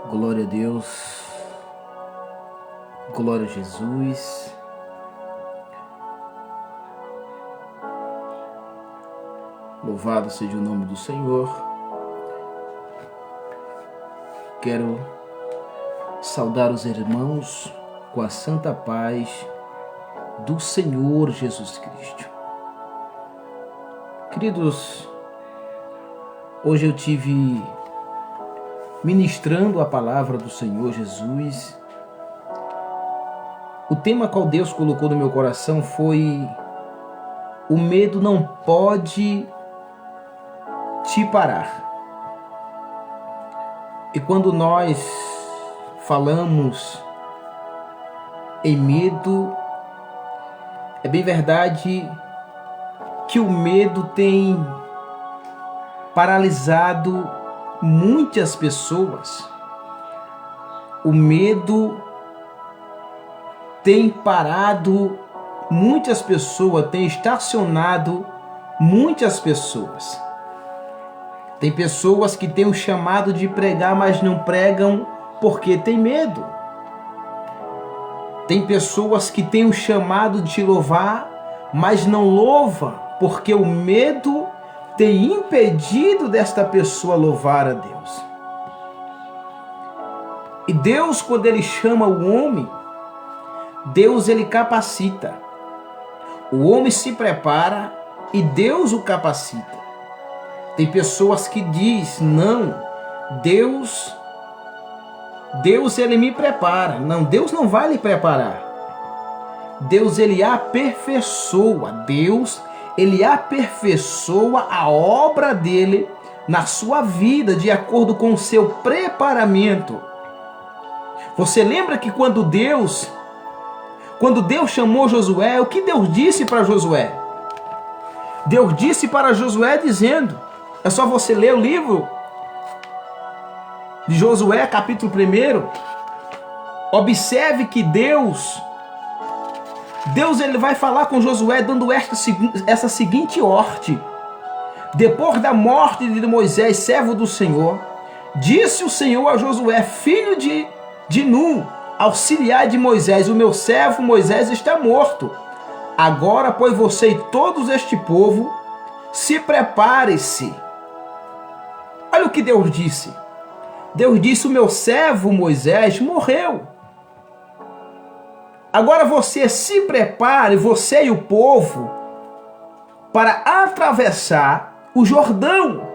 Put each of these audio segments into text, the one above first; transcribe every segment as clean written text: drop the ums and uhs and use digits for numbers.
Glória a Deus, glória a Jesus. Louvado seja o nome do Senhor. Quero saudar os irmãos com a santa paz do Senhor Jesus Cristo. Queridos, hoje eu tive ministrando a palavra do Senhor Jesus. O tema qual Deus colocou no meu coração foi: o medo não pode te parar. E quando nós falamos em medo, é bem verdade que o medo tem paralisado muitas pessoas. O medo tem parado muitas pessoas, tem estacionado muitas pessoas. Tem pessoas que têm o chamado de pregar, mas não pregam porque tem medo. Tem pessoas que têm o chamado de louvar, mas não louva porque o medo tem impedido desta pessoa louvar a Deus. E Deus, quando Ele chama o homem, Deus Ele capacita. O homem se prepara e Deus o capacita. Tem pessoas que dizem: não, Deus Ele me prepara. Não, Deus não vai lhe preparar. Deus Ele aperfeiçoa. Deus Ele aperfeiçoa a obra dele na sua vida, de acordo com o seu preparamento. Você lembra que quando Deus chamou Josué, o que Deus disse para Josué? Deus disse para Josué dizendo, é só você ler o livro de Josué, capítulo 1, observe que Deus ele vai falar com Josué dando essa seguinte ordem. Depois da morte de Moisés, servo do Senhor, disse o Senhor a Josué, filho de Nun, auxiliar de Moisés: o meu servo Moisés está morto. Agora, pois, você e todos este povo, se prepare-se. Olha o que Deus disse. Deus disse: o meu servo Moisés morreu. Agora você se prepare, você e o povo, para atravessar o Jordão.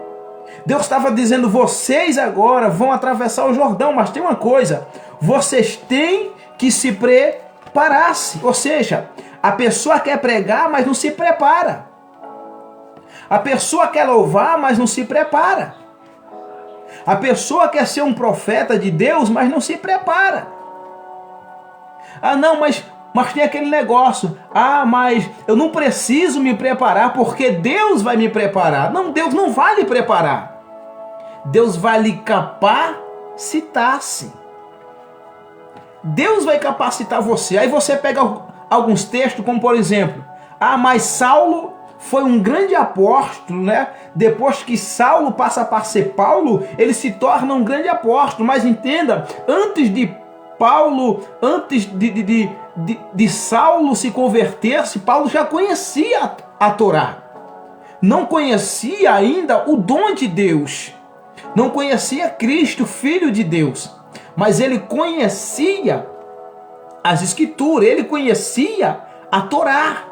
Deus estava dizendo: vocês agora vão atravessar o Jordão, mas tem uma coisa, vocês têm que se preparar. Ou seja, a pessoa quer pregar, mas não se prepara. A pessoa quer louvar, mas não se prepara. A pessoa quer ser um profeta de Deus, mas não se prepara. Ah, não, mas tem aquele negócio. Ah, mas eu não preciso me preparar porque Deus vai me preparar. Não, Deus não vai lhe preparar. Deus vai lhe capacitar-se. Deus vai capacitar você. Aí você pega alguns textos, como por exemplo, mas Saulo foi um grande apóstolo, né? Depois que Saulo passa a ser Paulo, ele se torna um grande apóstolo. Mas entenda, antes de Saulo se converter-se, Paulo já conhecia a Torá. Não conhecia ainda o dom de Deus. Não conhecia Cristo, Filho de Deus. Mas ele conhecia as Escrituras, ele conhecia a Torá.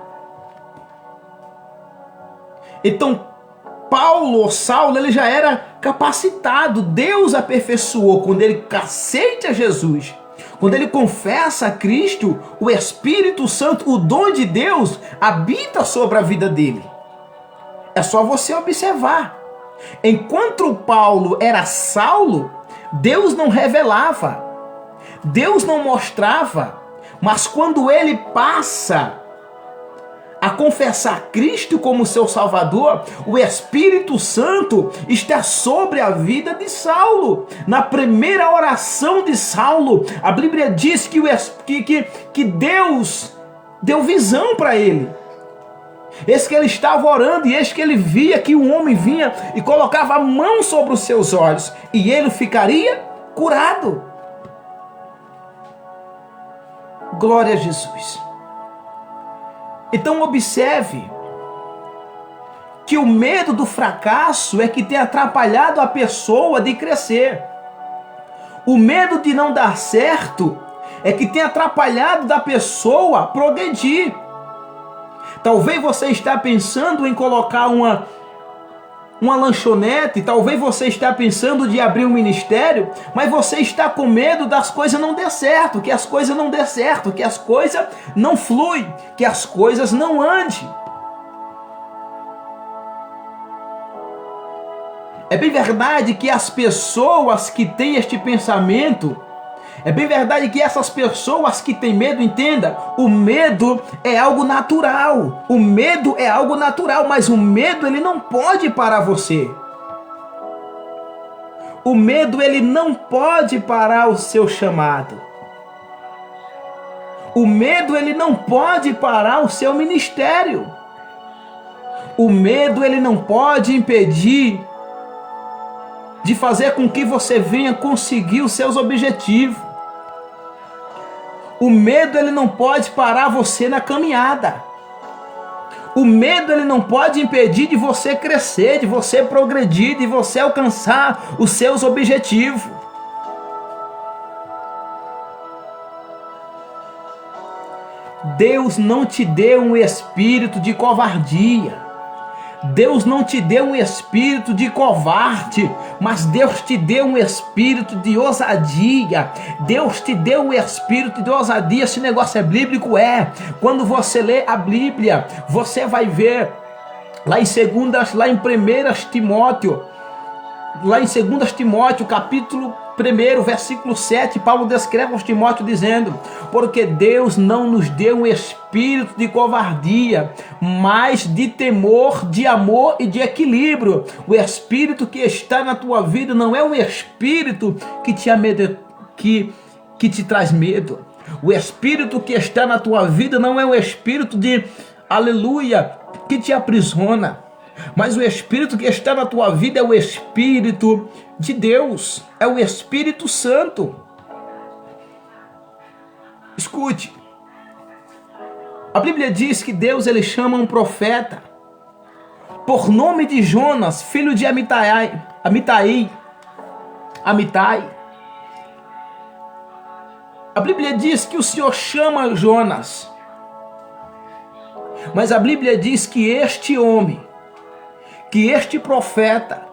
Então, Saulo, ele já era capacitado. Deus aperfeiçoou quando ele aceita Jesus. Quando ele confessa a Cristo, o Espírito Santo, o dom de Deus, habita sobre a vida dele. É só você observar. Enquanto Paulo era Saulo, Deus não revelava, Deus não mostrava, mas quando ele passa a confessar Cristo como seu Salvador, o Espírito Santo está sobre a vida de Saulo. Na primeira oração de Saulo, a Bíblia diz que Deus deu visão para ele. Eis que ele estava orando e eis que ele via que um homem vinha e colocava a mão sobre os seus olhos e ele ficaria curado. Glória a Jesus. Então observe que o medo do fracasso é que tem atrapalhado a pessoa de crescer. O medo de não dar certo é que tem atrapalhado da pessoa progredir. Talvez você está pensando em colocar uma lanchonete, talvez você está pensando de abrir um ministério, mas você está com medo das coisas não der certo, que as coisas não der certo, que as coisas não fluem, que as coisas não andem. É bem verdade que as pessoas que têm este pensamento, é bem verdade que essas pessoas que têm medo, entenda, o medo é algo natural. O medo é algo natural, mas o medo ele não pode parar você. O medo ele não pode parar o seu chamado. O medo ele não pode parar o seu ministério. O medo ele não pode impedir de fazer com que você venha conseguir os seus objetivos. O medo ele não pode parar você na caminhada. O medo ele não pode impedir de você crescer, de você progredir, de você alcançar os seus objetivos. Deus não te deu um espírito de covardia. Deus não te deu um espírito de covarde, mas Deus te deu um espírito de ousadia. Deus te deu um espírito de ousadia. Esse negócio é bíblico, é. Quando você lê a Bíblia, você vai ver lá em 1 Timóteo, capítulo 1, versículo 7, Paulo descreve aos Timóteo dizendo: porque Deus não nos deu um espírito de covardia, mas de temor, de amor e de equilíbrio. O espírito que está na tua vida não é um espírito que te traz medo. O espírito que está na tua vida não é um espírito de, aleluia, que te aprisiona. Mas o Espírito que está na tua vida é o Espírito de Deus, é o Espírito Santo. Escute, a Bíblia diz que Deus ele chama um profeta por nome de Jonas, filho de Amitai. A Bíblia diz que o Senhor chama Jonas, mas a Bíblia diz que este homem, que este profeta,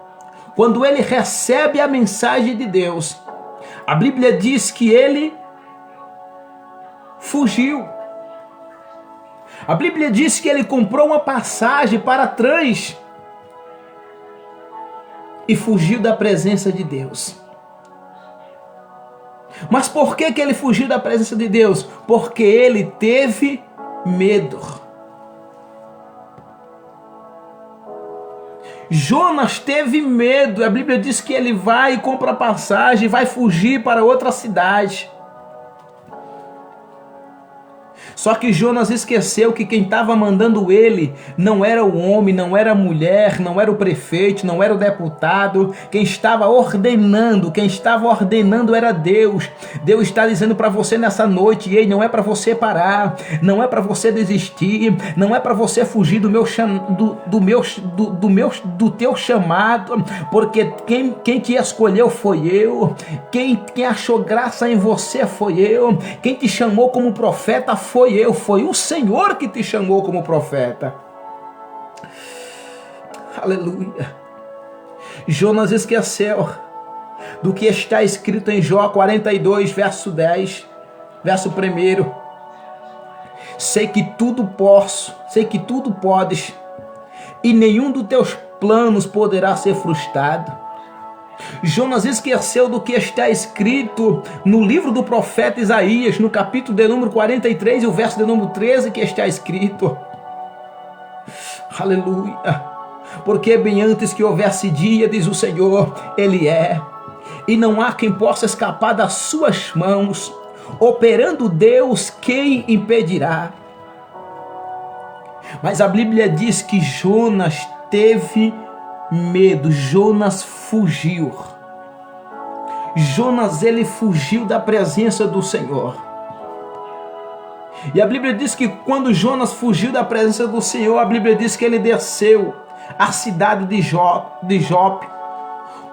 quando ele recebe a mensagem de Deus, a Bíblia diz que ele fugiu. A Bíblia diz que ele comprou uma passagem para trás e fugiu da presença de Deus. Mas por que ele fugiu da presença de Deus? Porque ele teve medo. Jonas teve medo. A Bíblia diz que ele vai e compra passagem, vai fugir para outra cidade. Só que Jonas esqueceu que quem estava mandando ele não era o homem, não era a mulher, não era o prefeito, não era o deputado. Quem estava ordenando era Deus. Deus está dizendo para você nessa noite: ei, não é para você parar, não é para você desistir, não é para você fugir do teu chamado, porque quem te escolheu foi eu, quem achou graça em você foi eu, quem te chamou como profeta foi eu, foi o Senhor que te chamou como profeta. Aleluia. Jonas esqueceu do que está escrito em Jó 42, verso 10, verso 1. Sei que tudo posso, sei que tudo podes, e nenhum dos teus planos poderá ser frustrado. Jonas esqueceu do que está escrito no livro do profeta Isaías, no capítulo de número 43 e o verso de número 13, que está escrito: aleluia, porque bem antes que houvesse dia, diz o Senhor, Ele é, e não há quem possa escapar das suas mãos. Operando Deus, quem impedirá? Mas a Bíblia diz que Jonas teve medo, Jonas fugiu. Jonas, ele fugiu da presença do Senhor. E a Bíblia diz que quando Jonas fugiu da presença do Senhor, a Bíblia diz que ele desceu à cidade de Jope,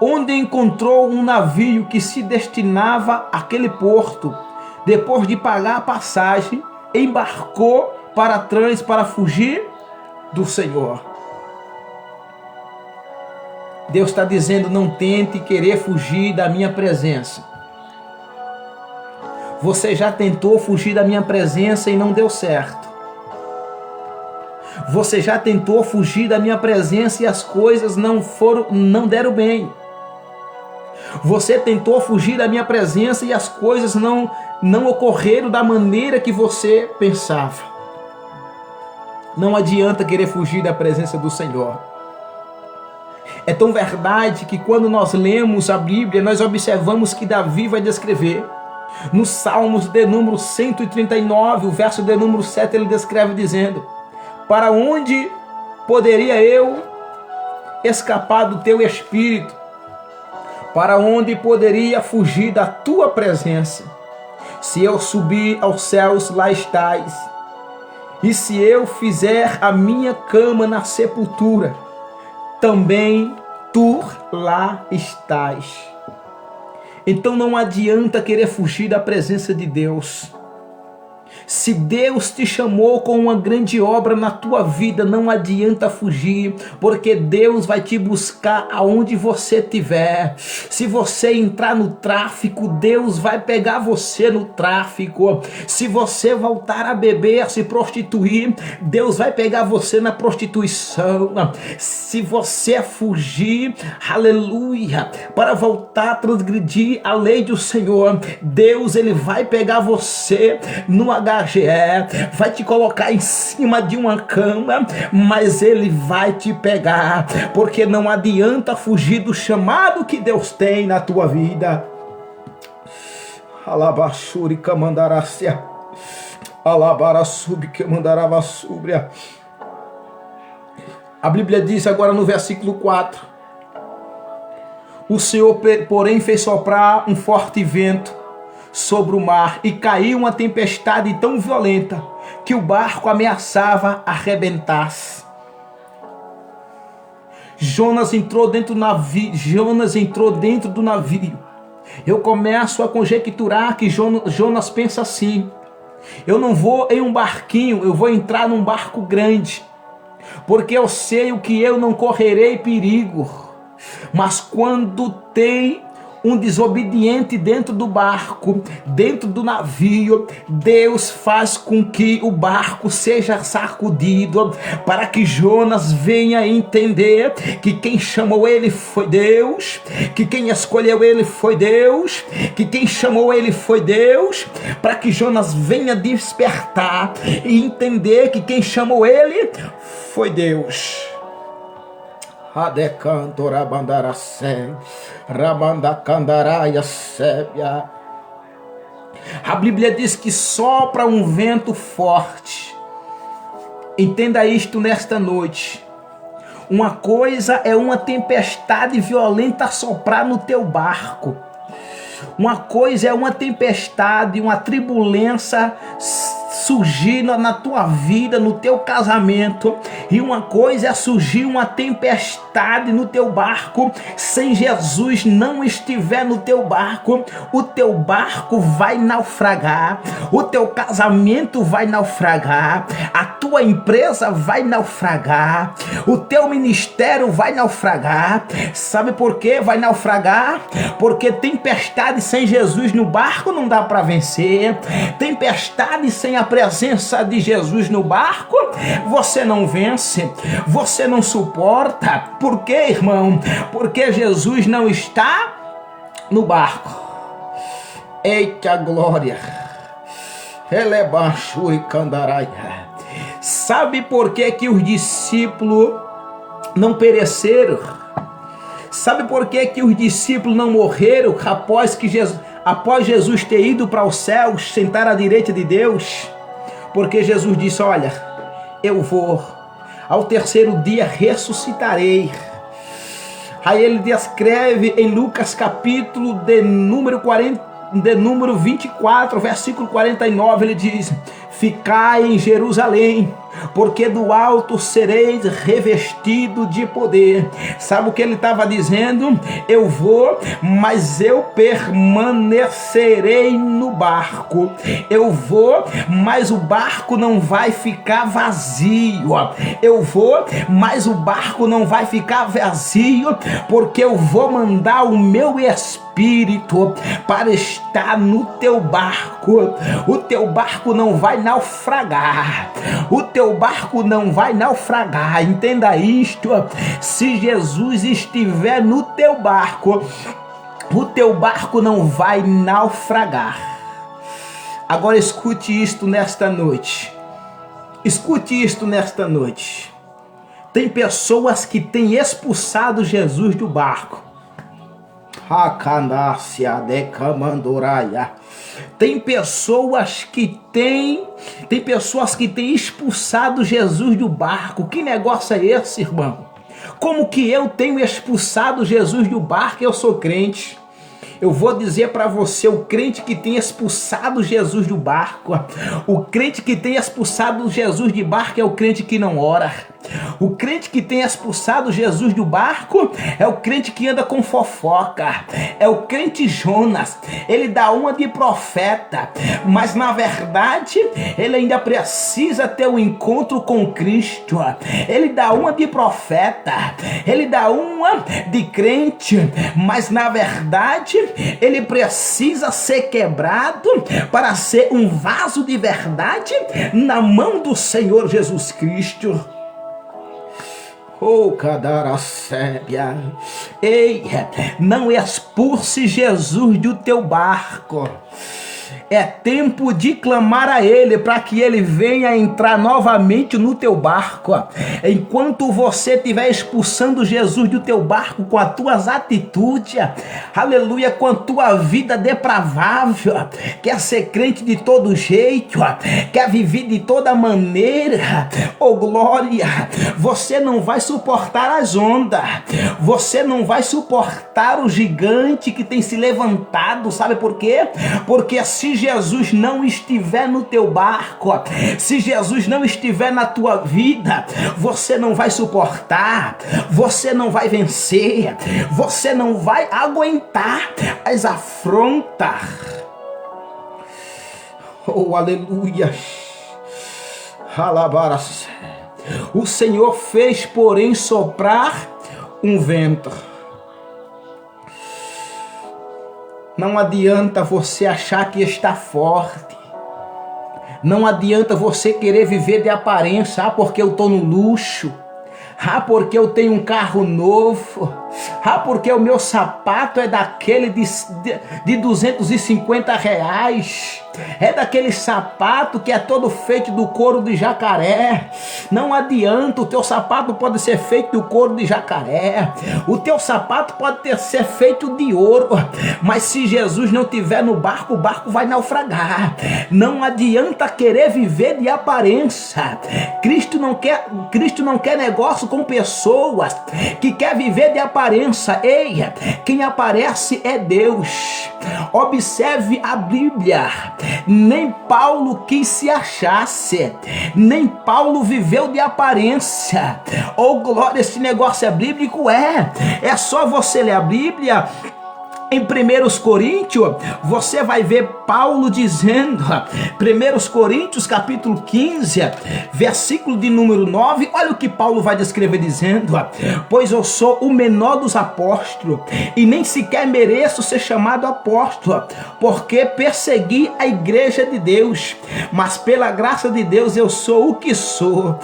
onde encontrou um navio que se destinava àquele porto. Depois de pagar a passagem, embarcou para trás para fugir do Senhor. Deus está dizendo: não tente querer fugir da minha presença. Você já tentou fugir da minha presença e não deu certo. Você já tentou fugir da minha presença e as coisas não deram bem. Você tentou fugir da minha presença e as coisas não ocorreram da maneira que você pensava. Não adianta querer fugir da presença do Senhor. É tão verdade que quando nós lemos a Bíblia, nós observamos que Davi vai descrever. No Salmos de número 139, o verso de número 7, ele descreve dizendo: para onde poderia eu escapar do teu espírito? Para onde poderia fugir da tua presença? Se eu subir aos céus, lá estás. E se eu fizer a minha cama na sepultura, também tu lá estás. Então não adianta querer fugir da presença de Deus. Se Deus te chamou com uma grande obra na tua vida, não adianta fugir, porque Deus vai te buscar aonde você estiver. Se você entrar no tráfico, Deus vai pegar você no tráfico. Se você voltar a beber, a se prostituir, Deus vai pegar você na prostituição. Se você fugir, aleluia, para voltar a transgredir a lei do Senhor, Deus, ele vai pegar você no HGE, vai te colocar em cima de uma cama, mas ele vai te pegar, porque não adianta fugir do chamado que Deus tem na tua vida. Alabashuri kamandarácia, alabarasub que mandarava súbria. A Bíblia diz agora no versículo 4: o Senhor, porém, fez soprar um forte vento sobre o mar, e caiu uma tempestade tão violenta que o barco ameaçava arrebentar-se. Jonas entrou dentro do navio. Eu começo a conjecturar que Jonas pensa assim: eu não vou em um barquinho, eu vou entrar num barco grande, porque eu sei o que eu não correrei perigo. Mas quando tem um desobediente dentro do barco, dentro do navio, Deus faz com que o barco seja sacudido, para que Jonas venha entender que quem chamou ele foi Deus, que quem escolheu ele foi Deus, que quem chamou ele foi Deus, para que Jonas venha despertar e entender que quem chamou ele foi Deus. A Bíblia diz que sopra um vento forte. Entenda isto nesta noite. Uma coisa é uma tempestade violenta soprar no teu barco. Uma coisa é uma tempestade, uma turbulência surgir na tua vida, no teu casamento. E uma coisa é surgir uma tempestade no teu barco. Sem Jesus não estiver no teu barco, o teu barco vai naufragar, o teu casamento vai naufragar, a tua empresa vai naufragar, o teu ministério vai naufragar. Sabe por que vai naufragar? Porque tempestade sem Jesus no barco não dá para vencer. Tempestade sem a presença de Jesus no barco, você não vence, você não suporta. Por quê, irmão? Porque Jesus não está no barco. Eita glória! Sabe por que os discípulos não pereceram? Sabe por que os discípulos não morreram após Jesus ter ido para os céus, sentar à direita de Deus? Porque Jesus disse: olha, eu vou, ao terceiro dia ressuscitarei. Aí ele descreve em Lucas capítulo de número 24, versículo 49, ele diz: ficai em Jerusalém, porque do alto sereis revestido de poder. Sabe o que ele estava dizendo? Eu vou, mas eu permanecerei no barco. Eu vou, mas o barco não vai ficar vazio. Eu vou, mas o barco não vai ficar vazio, porque eu vou mandar o meu Espírito para estar no teu barco. O teu barco não vai naufragar. O teu barco não vai naufragar. Entenda isto: se Jesus estiver no teu barco, o teu barco não vai naufragar. Agora escute isto nesta noite. Escute isto nesta noite. Tem pessoas que têm expulsado Jesus do barco. Tem pessoas que têm expulsado Jesus do barco. Que negócio é esse, irmão? Como que eu tenho expulsado Jesus do barco? Eu sou crente. Eu vou dizer para você, o crente que tem expulsado Jesus do barco, o crente que tem expulsado Jesus do barco é o crente que não ora. O crente que tem expulsado Jesus do barco é o crente que anda com fofoca, é o crente Jonas. Ele dá uma de profeta, mas na verdade ele ainda precisa ter um encontro com Cristo. Ele dá uma de profeta, ele dá uma de crente, mas na verdade ele precisa ser quebrado para ser um vaso de verdade na mão do Senhor Jesus Cristo. Oh, cadaracébia. Ei, não expulse Jesus do teu barco. É tempo de clamar a Ele para que Ele venha entrar novamente no teu barco. Enquanto você estiver expulsando Jesus do teu barco com as tuas atitudes, aleluia, com a tua vida depravável, quer ser crente de todo jeito, quer viver de toda maneira, oh glória, você não vai suportar as ondas, você não vai suportar o gigante que tem se levantado. Sabe por quê? Porque se Jesus não estiver no teu barco, se Jesus não estiver na tua vida, você não vai suportar, você não vai vencer, você não vai aguentar as afrontas. Oh, aleluia. Alabaras. O Senhor fez, porém, soprar um vento. Não adianta você achar que está forte. Não adianta você querer viver de aparência. Porque eu estou no luxo. Porque eu tenho um carro novo. Porque o meu sapato é daquele de R$250. É daquele sapato que é todo feito do couro de jacaré. Não adianta, o teu sapato pode ser feito do couro de jacaré. O teu sapato pode ser feito de ouro. Mas se Jesus não estiver no barco, o barco vai naufragar. Não adianta querer viver de aparência. Cristo não quer negócio com pessoas que quer viver de aparência. Ei, quem aparece é Deus. Observe a Bíblia. Nem Paulo quis se achasse, nem Paulo viveu de aparência. Oh glória, esse negócio é bíblico? É só você ler a Bíblia. Em 1 Coríntios, você vai ver Paulo dizendo, 1 Coríntios capítulo 15, versículo de número 9, olha o que Paulo vai descrever dizendo: pois eu sou o menor dos apóstolos, e nem sequer mereço ser chamado apóstolo, porque persegui a igreja de Deus, mas pela graça de Deus eu sou o que sou,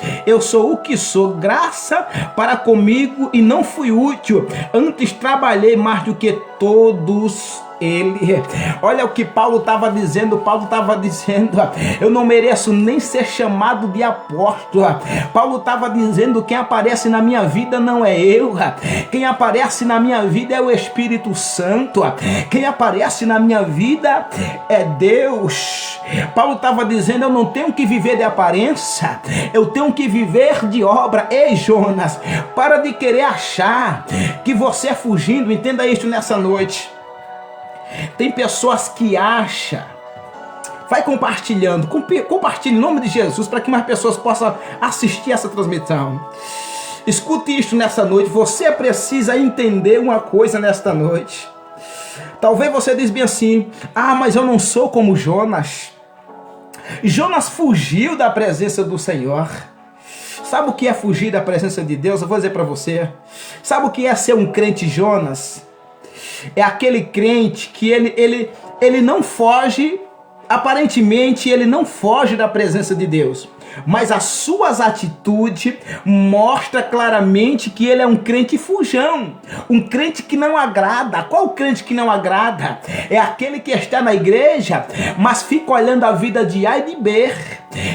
graça para comigo, e não fui útil, antes trabalhei mais do que todos ele. Olha o que Paulo estava dizendo. Paulo estava dizendo: eu não mereço nem ser chamado de apóstolo. Paulo estava dizendo: quem aparece na minha vida não é eu. Quem aparece na minha vida é o Espírito Santo. Quem aparece na minha vida é Deus. Paulo estava dizendo: eu não tenho que viver de aparência, eu tenho que viver de obra. Ei, Jonas, para de querer achar que você é fugindo. Entenda isso nessa noite. Tem pessoas que acham. Vai compartilhando, compartilhe em nome de Jesus, para que mais pessoas possam assistir essa transmissão. Escute isso nessa noite. Você precisa entender uma coisa nesta noite. Talvez você diz bem assim: ah, mas eu não sou como Jonas. Jonas fugiu da presença do Senhor. Sabe o que é fugir da presença de Deus? Eu vou dizer para você. Sabe o que é ser um crente Jonas? É aquele crente que ele não foge, aparentemente ele não foge da presença de Deus, mas as suas atitudes mostram claramente que ele é um crente fujão, um crente que não agrada. Qual crente que não agrada? É aquele que está na igreja, mas fica olhando a vida de A e de B.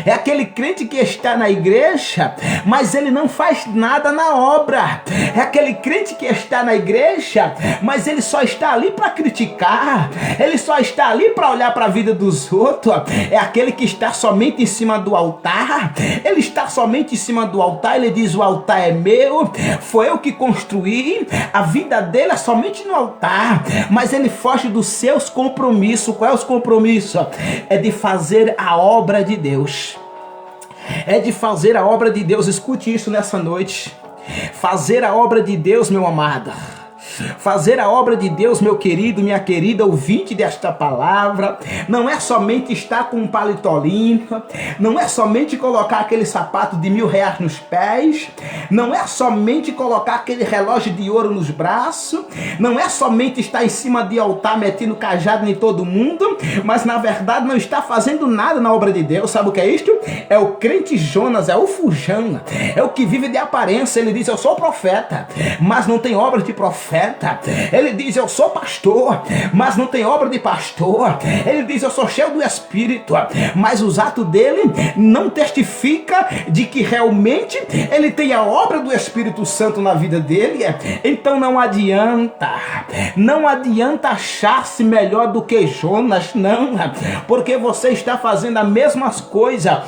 É aquele crente que está na igreja, mas ele não faz nada na obra. É aquele crente que está na igreja, mas ele só está ali para criticar. Ele só está ali para olhar para a vida dos outros. É aquele que está somente em cima do altar. Ele está somente em cima do altar. Ele diz: o altar é meu, foi eu que construí. A vida dele é somente no altar, mas ele foge dos seus compromissos. Qual é os compromissos? É de fazer a obra de Deus. É de fazer a obra de Deus. Escute isso nessa noite. Fazer a obra de Deus, meu amado. Fazer a obra de Deus, meu querido, minha querida ouvinte desta palavra, não é somente estar com um paletó limpo, não é somente colocar aquele sapato de R$1.000 nos pés, não é somente colocar aquele relógio de ouro nos braços, não é somente estar em cima de altar metendo cajado em todo mundo, mas na verdade não está fazendo nada na obra de Deus. Sabe o que é isto? É o crente Jonas, é o fujão, é o que vive de aparência. Ele diz: eu sou profeta, mas não tem obra de profeta. Ele diz: eu sou pastor, mas não tem obra de pastor. Ele diz: eu sou cheio do Espírito, mas os atos dele não testifica de que realmente ele tem a obra do Espírito Santo na vida dele. Então não adianta achar-se melhor do que Jonas, não, porque você está fazendo as mesmas coisas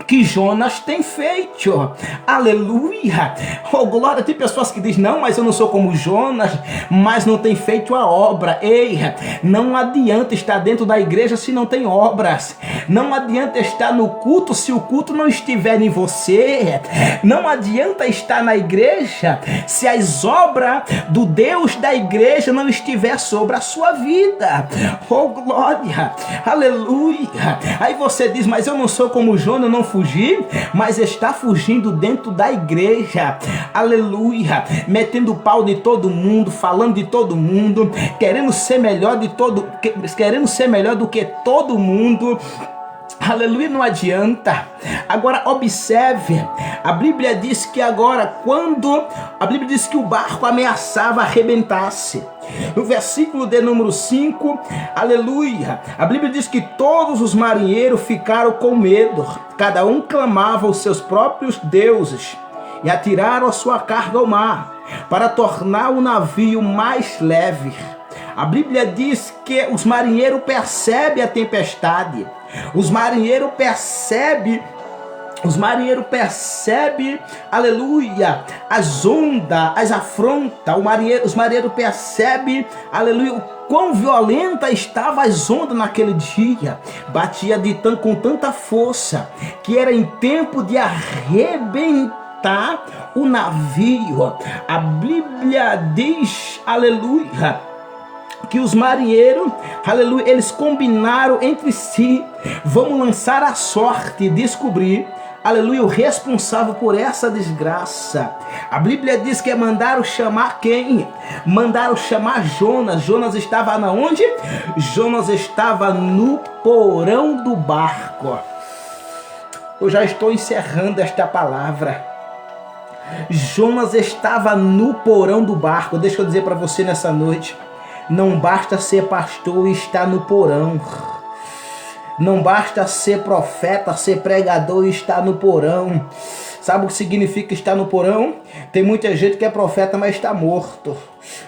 que Jonas tem feito. Aleluia. Oh, glória. Tem pessoas que dizem: não, mas eu não sou como Jonas, mas não tem feito a obra. Ei, não adianta estar dentro da igreja se não tem obras. Não adianta estar no culto se o culto não estiver em você. Não adianta estar na igreja se as obras do Deus da igreja não estiver sobre a sua vida. Oh, glória. Aleluia. Aí você diz: mas eu não sou como Jonas, eu não fugir, mas está fugindo dentro da igreja. Aleluia. Metendo pau de todo mundo, falando de todo mundo, querendo ser melhor do que todo mundo. Aleluia, não adianta. Agora observe, a Bíblia diz que o barco ameaçava arrebentar-se. No versículo de número 5, aleluia, a Bíblia diz que todos os marinheiros ficaram com medo, cada um clamava aos seus próprios deuses e atiraram a sua carga ao mar para tornar o navio mais leve. A Bíblia diz que os marinheiros percebem a tempestade. Os marinheiros percebem, aleluia, as ondas, as afrontas. Os marinheiros percebem, aleluia, o quão violenta estavam as ondas naquele dia. Batia com tanta força que era em tempo de arrebentar o navio. A Bíblia diz, aleluia, que os marinheiros, aleluia, eles combinaram entre si: vamos lançar a sorte e descobrir, aleluia, o responsável por essa desgraça. A Bíblia diz que mandaram chamar quem? Mandaram chamar Jonas. Jonas estava onde? Jonas estava no porão do barco. Eu já estou encerrando esta palavra. Jonas estava no porão do barco. Deixa eu dizer para você nessa noite: Não basta ser pastor e estar no porão. Não basta ser profeta, ser pregador e estar no porão. Sabe o que significa estar no porão? Tem muita gente que é profeta, mas está morto.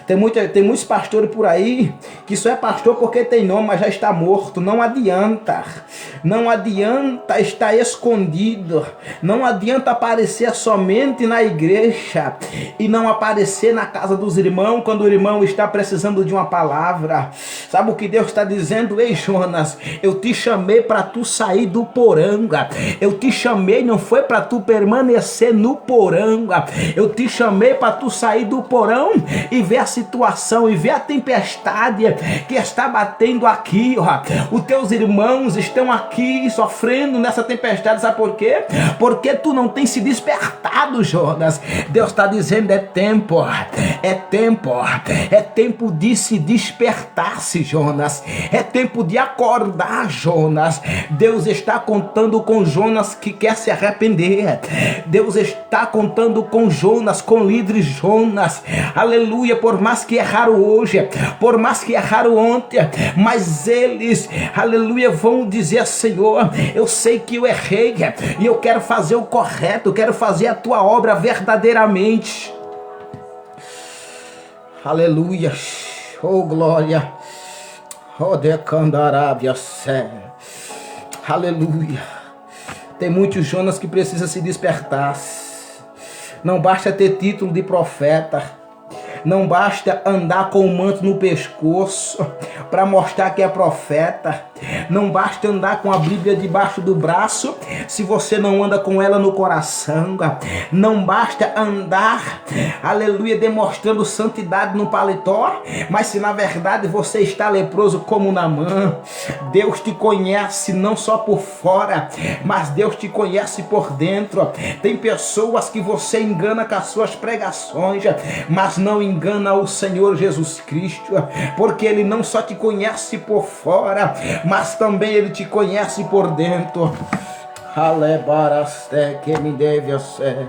Tem muitos pastores por aí que só é pastor porque tem nome, mas já está morto. Não adianta. Não adianta estar escondido. Não adianta aparecer somente na igreja e não aparecer na casa dos irmãos quando o irmão está precisando de uma palavra. Sabe o que Deus está dizendo? Ei, Jonas, eu te chamei para tu sair do porão. Eu te chamei, não foi para tu permanecer no porão. Eu te chamei para tu sair do porão e ver a situação e ver a tempestade que está batendo aqui, ó. Os teus irmãos estão aqui sofrendo nessa tempestade, sabe por quê? Porque tu não tem se despertado, Jonas. Deus está dizendo, é tempo de se despertar-se, Jonas. É tempo de acordar, Jonas. Deus está contando com Jonas que quer se arrepender. Deus está contando com Jonas, com líderes Jonas, aleluia, por mais que erraram hoje, por mais que erraram ontem, mas eles, aleluia, vão dizer, Senhor, eu sei que eu errei e eu quero fazer o correto, eu quero fazer a tua obra verdadeiramente. Aleluia, oh glória, oh decandarábia, aleluia. Tem muitos Jonas que precisam se despertar. Não basta ter título de profeta. Não basta andar com o manto no pescoço para mostrar que é profeta. Não basta andar com a Bíblia debaixo do braço se você não anda com ela no coração. Não basta andar, aleluia, demonstrando santidade no paletó, mas se na verdade você está leproso como Naamã. Deus te conhece não só por fora, mas Deus te conhece por dentro. Tem pessoas que você engana com as suas pregações, mas não engana o Senhor Jesus Cristo, porque Ele não só te conhece por fora, mas também Ele te conhece por dentro. Que me deve ser.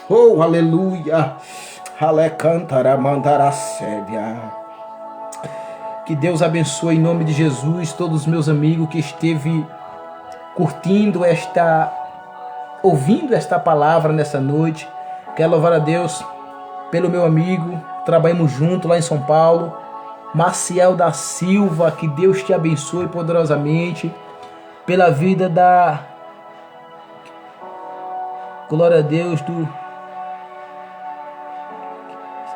Oh, aleluia. Que Deus abençoe em nome de Jesus todos os meus amigos que esteve curtindo ouvindo esta palavra nessa noite. Quero louvar a Deus pelo meu amigo, trabalhamos junto lá em São Paulo, Maciel da Silva, que Deus te abençoe poderosamente, pela vida da, glória a Deus, do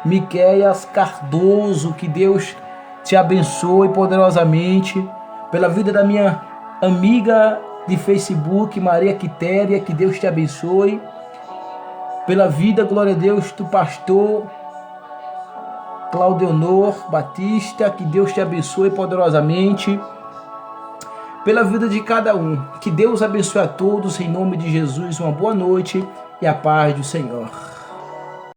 Miqueias Cardoso, que Deus te abençoe poderosamente, pela vida da minha amiga de Facebook, Maria Quitéria, que Deus te abençoe, pela vida, glória a Deus, do pastor Claudionor Batista, que Deus te abençoe poderosamente, pela vida de cada um, que Deus abençoe a todos, em nome de Jesus, uma boa noite e a paz do Senhor.